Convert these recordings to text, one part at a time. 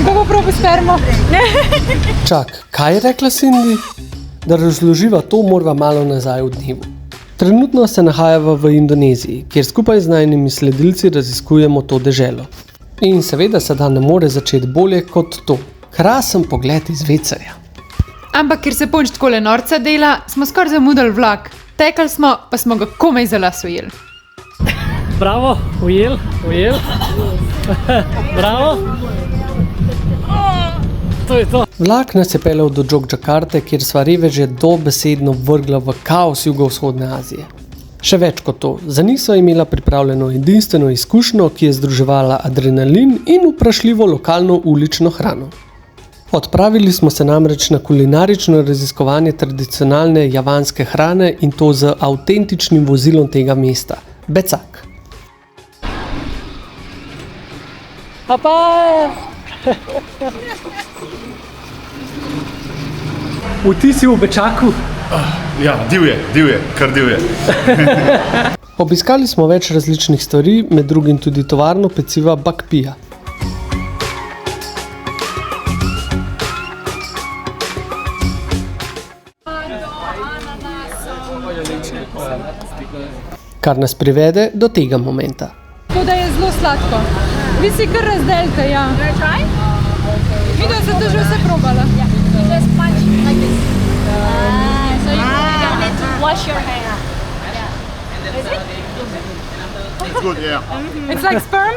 Ko bo probil spermo. Čak, kaj je rekla Cindy? Da razloživa to, morava malo nazaj v dnevu. Trenutno se nahajava v Indoneziji, kjer skupaj z najnimi sledilci raziskujemo to deželo. In seveda se da ne more začeti bolje kot to. Krasen pogled iz vecerja. Ampak ker se punč takole norca dela, smo skoraj zamudili vlak. Tekali smo, pa smo ga komaj za las ujeli. Bravo, ujel. Bravo. To je to. Vlak nas je peljal do Džokdžakarte, kjer sva reveže dobesedno vrgla v kaos jugovzhodne Azije. Še več kot to, za njih sva imela pripravljeno edinstveno izkušnjo, ki je združevala adrenalin in vprašljivo lokalno ulično hrano. Odpravili smo se namreč na kulinarično raziskovanje tradicionalne javanske hrane in to z avtentičnim vozilom tega mesta, becak. Vtisi v Bečaku. Ja, divje, kar divje. Obiskali smo več različnih stvari, med drugim tudi tovarno peciva Bakpija. Kar nas privede do tega momenta. To, da je zelo sladko. Vi si kar razdelite, ja. Video se to že vse probala. Just punch like this. So you don't need to wash your hand. Yeah. Is it? It's good, yeah. It's like sperm?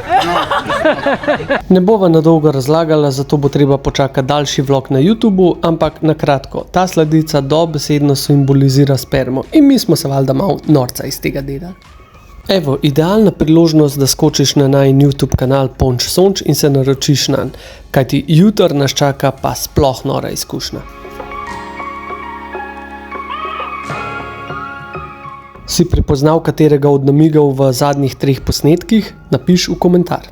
Ne bova nadolgo razlagala, zato bo treba počakati daljši vlog na YouTubu, ampak na kratko, ta sladica dobesedno simbolizira spermo in mi smo se valjda malo norca iz tega dedali. Evo, idealna priložnost, da skočiš na najin YouTube kanal Ponč Sonč in se naročiš nanj, kajti jutr nas čaka pa sploh nora izkušnja. Si prepoznal katerega od namigov v zadnjih 3 posnetkih? Napiš v komentar.